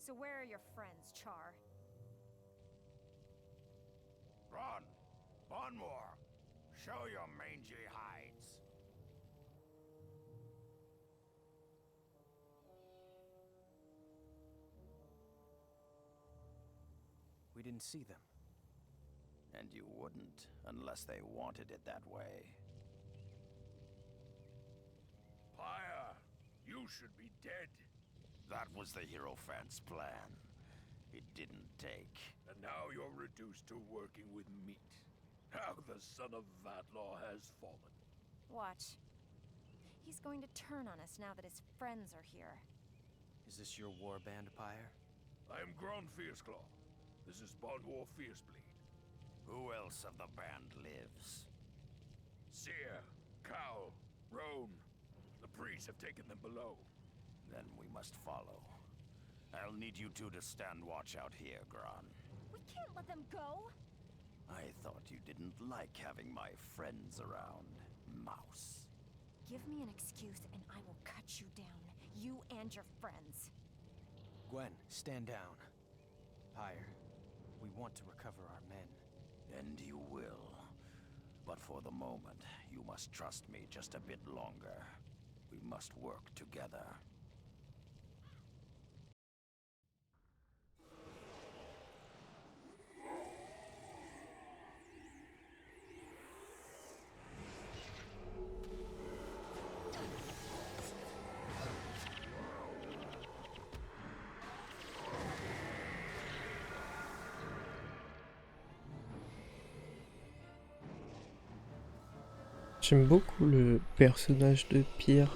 So where are your friends, Char? Run! Bonmore! Show your mangy hides! We didn't see them. And you wouldn't, unless they wanted it that way. Pyre, you should be dead. That was the Hierophant's plan. It didn't take. And now you're reduced to working with meat. How the son of Vatlaw has fallen. Watch. He's going to turn on us now that his friends are here. Is this your warband, Pyre? I am Gron Fierceclaw. This is Bonmore Fiercebleed. Who else of the band lives? Seer, Cowl, Roan. The priests have taken them below. Then we must follow. I'll need you two to stand watch out here, Gron. We can't let them go! I thought you didn't like having my friends around, Mouse. Give me an excuse and I will cut you down. You and your friends. Gwen, stand down. Pyre, we want to recover our men. And you will. But for the moment, you must trust me just a bit longer. We must work together. J'aime beaucoup le personnage de Pyre.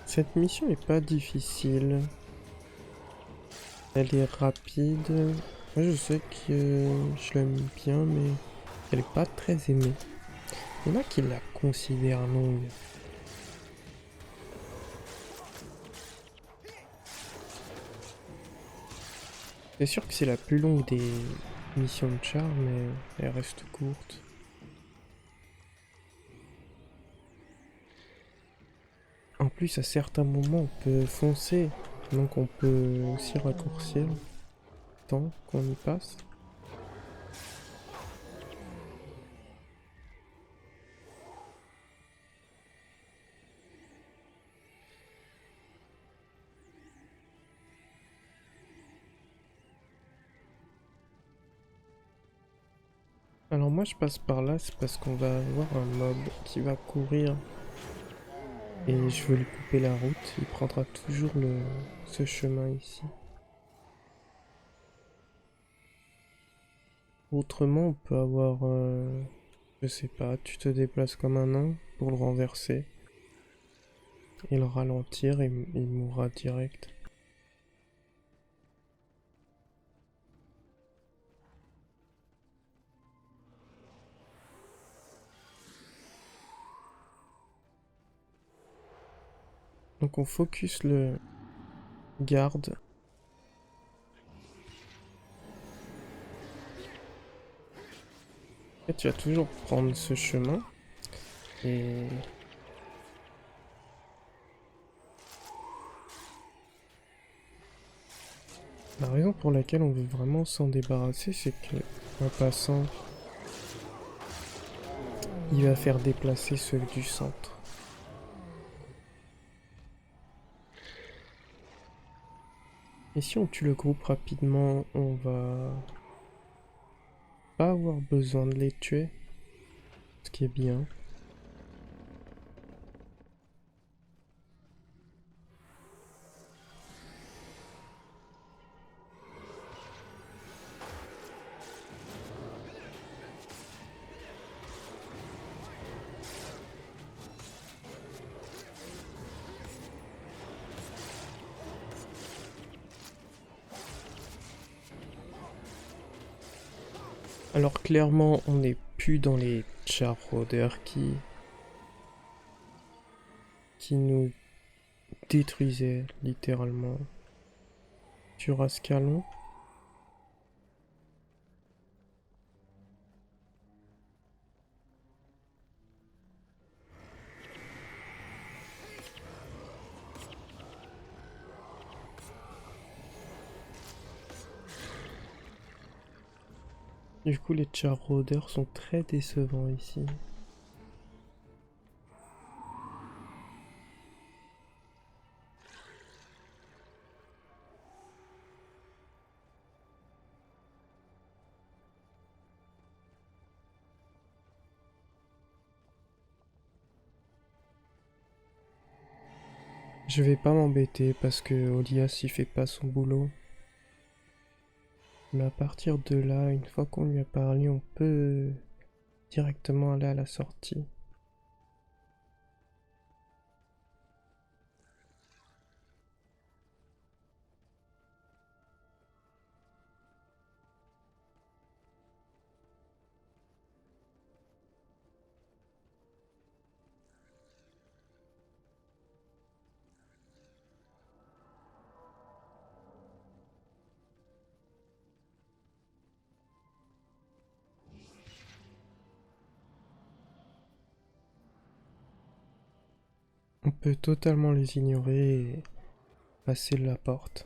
Cette mission est pas difficile. Elle est rapide. Moi je sais que je l'aime bien, mais elle est pas très aimée. Il y en a qui la considèrent longue. C'est sûr que c'est la plus longue des missions de Char, mais elle reste courte. En plus, à certains moments, on peut foncer, donc on peut aussi raccourcir le temps qu'on y passe. Alors moi je passe par là, c'est parce qu'on va avoir un mob qui va courir et je veux lui couper la route. Il prendra toujours ce chemin ici. Autrement on peut avoir, je sais pas, tu te déplaces comme un nain pour le renverser et le ralentir et il mourra direct. Donc on focus le garde. En fait, tu vas toujours prendre ce chemin et la raison pour laquelle on veut vraiment s'en débarrasser, c'est que en passant, il va faire déplacer ceux du centre. Et si on tue le groupe rapidement, on va pas avoir besoin de les tuer, ce qui est bien. Alors clairement, on n'est plus dans les Charauders qui nous détruisaient littéralement sur Ascalon. Du coup, les Charauders sont très décevants ici. Je vais pas m'embêter parce que Olias il fait pas son boulot. Mais à partir de là, une fois qu'on lui a parlé, on peut directement aller à la sortie. On peut totalement les ignorer et passer la porte.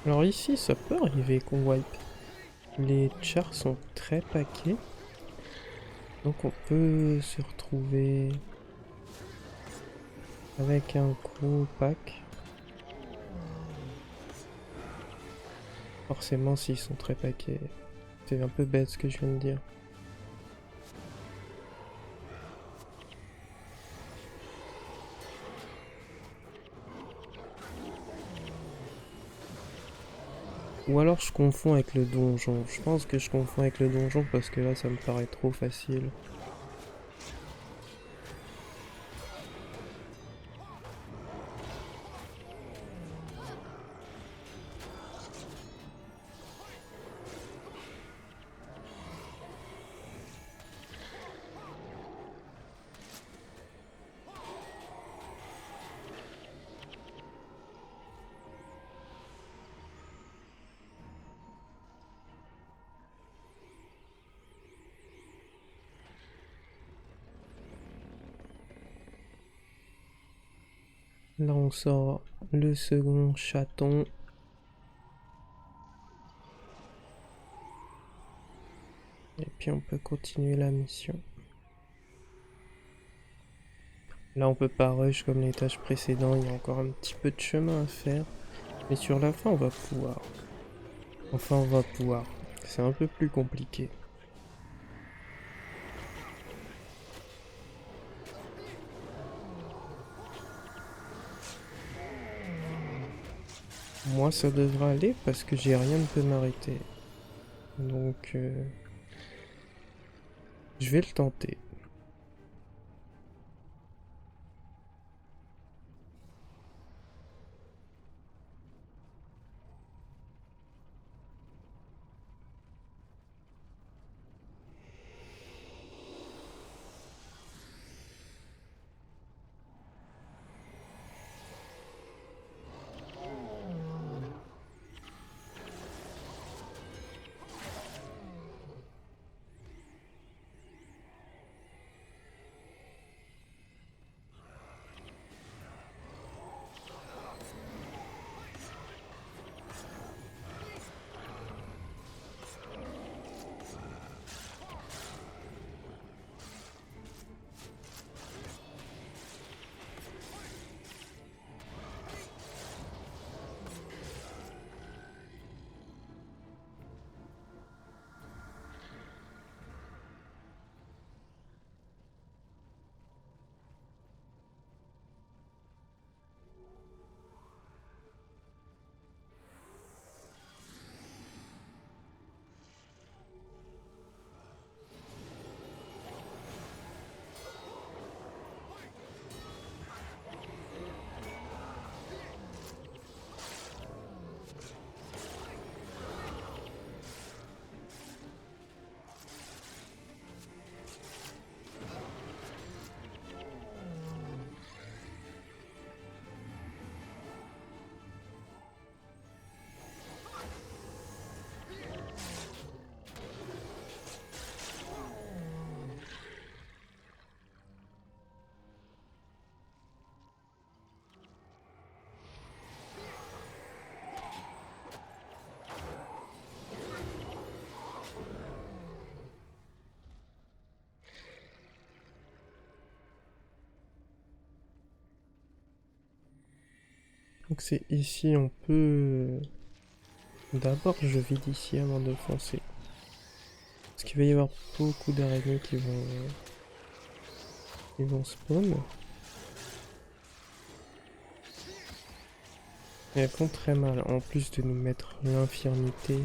Alors ici, ça peut arriver qu'on wipe. Les chars sont très paquets. Donc on peut se retrouver avec un gros pack. Forcément, s'ils sont très paquets. C'est un peu bête ce que je viens de dire. Ou alors je confonds avec le donjon. Je pense que je confonds avec le donjon parce que là ça me paraît trop facile. Là on sort le second chaton. Et puis on peut continuer la mission. Là on peut pas rush comme les tâches précédentes, il y a encore un petit peu de chemin à faire. Mais sur la fin on va pouvoir. Enfin on va pouvoir. C'est un peu plus compliqué. Moi ça devrait aller parce que j'ai rien ne peut m'arrêter. Donc je vais le tenter. Donc c'est ici, on peut... D'abord, je vide ici avant de foncer. Parce qu'il va y avoir beaucoup d'araignées qui vont spawn. Et elles font très mal, en plus de nous mettre l'infirmité.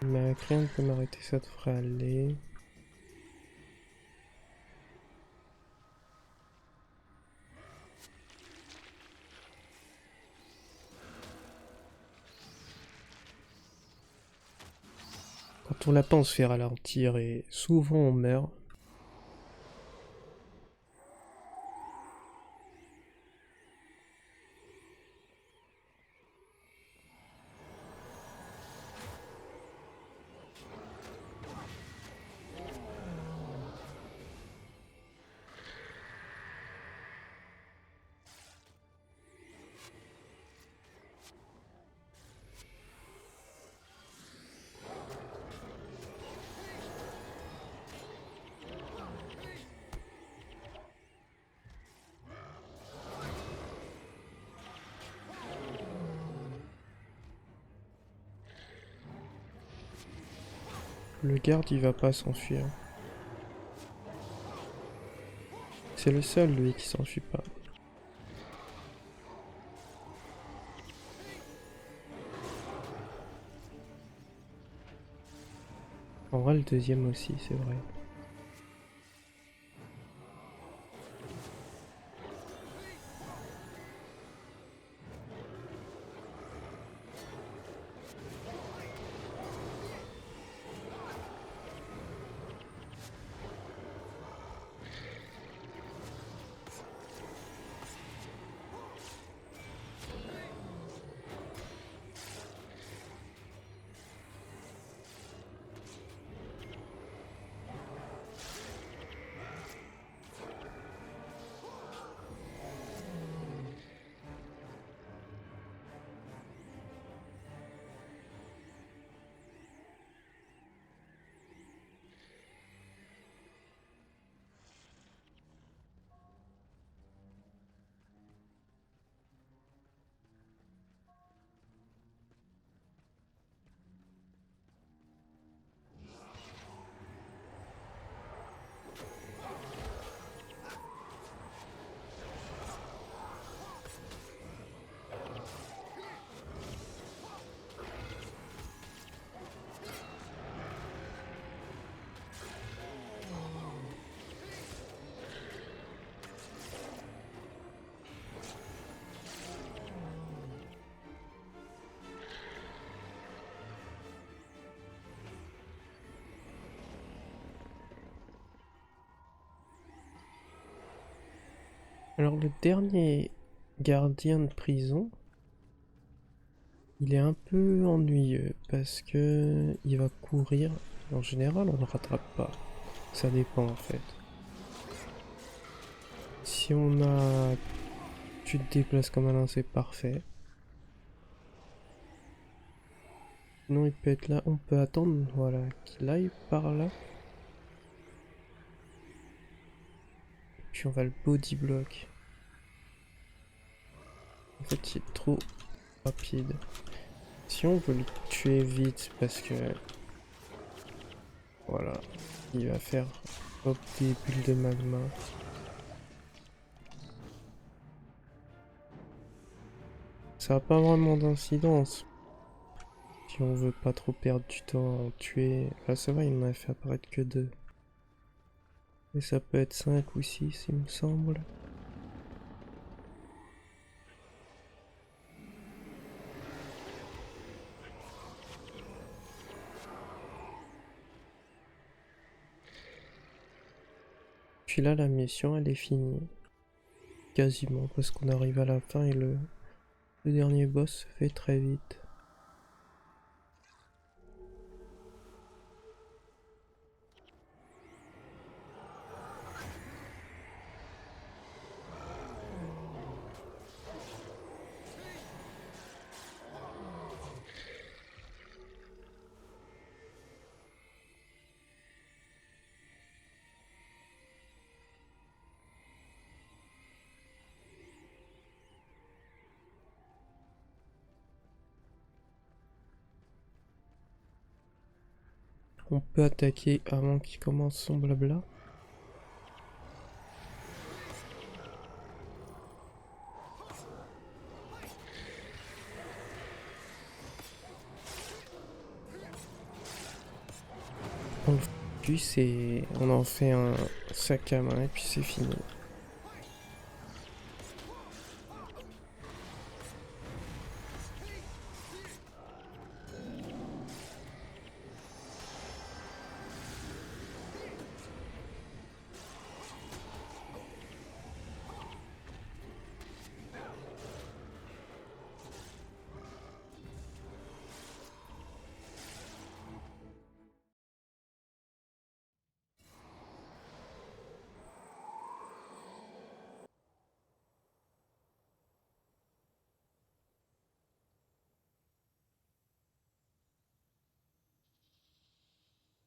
Mais avec rien ne peut m'arrêter, ça devrait aller. Quand on l'a pas, on se fait ralentir et souvent on meurt. Le garde il va pas s'enfuir. C'est le seul lui qui s'enfuit pas. En vrai le deuxième aussi c'est vrai. Alors le dernier gardien de prison, il est un peu ennuyeux parce que il va courir. En général, on le rattrape pas. Ça dépend en fait. Si on a... Tu te déplaces comme un c'est parfait. Sinon il peut être là, on peut attendre, voilà, qu'il aille par là. Puis on va le body block. En fait il est trop rapide. Si on veut le tuer vite parce que... Voilà, il va faire hop des bulles de magma. Ça n'a pas vraiment d'incidence. Si on veut pas trop perdre du temps à en tuer. Là ça va, il m'en a fait apparaître que 2. Mais ça peut être 5 ou 6 il me semble. Puis là la mission elle est finie. Quasiment parce qu'on arrive à la fin et le dernier boss se fait très vite. On peut attaquer avant qu'il commence son blabla. On le focus et on en fait un sac à main et puis c'est fini.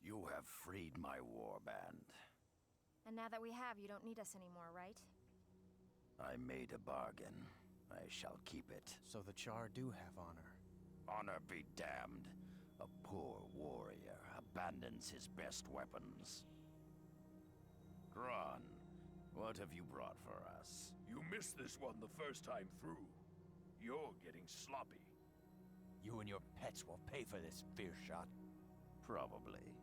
You have freed my warband. And now that we have, you don't need us anymore, right? I made a bargain. I shall keep it. So the Char do have honor. Honor be damned. A poor warrior abandons his best weapons. Gron, what have you brought for us? You missed this one the first time through. You're getting sloppy. You and your pets will pay for this, Fearshot. Probably,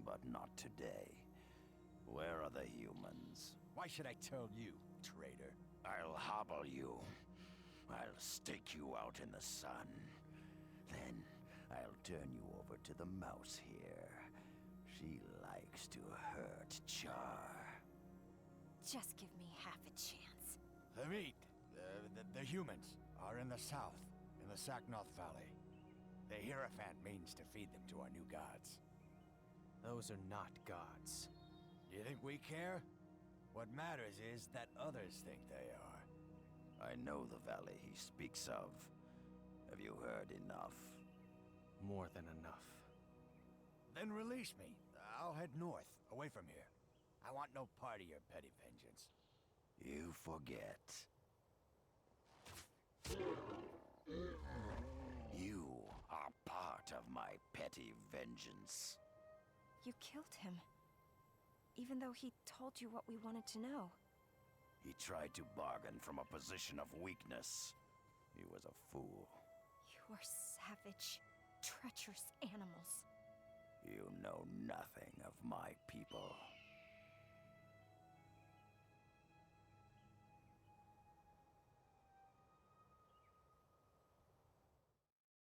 but not today. Where are the humans? Why should I tell you, traitor? I'll hobble you. I'll stake you out in the sun. Then I'll turn you over to the mouse here. She likes to hurt Char. Just give me half a chance. The meat, the humans, are in the south, in the Saknoth Valley. The Hierophant means to feed them to our new gods. Those are not gods. Do you think we care? What matters is that others think they are. I know the valley he speaks of. Have you heard enough? More than enough. Then release me. I'll head north, away from here. I want no part of your petty vengeance. You forget. You are part of my petty vengeance. You killed him. Even though he told you what we wanted to know. He tried to bargain from a position of weakness. He was a fool. You are savage, treacherous animals. You know nothing of my people.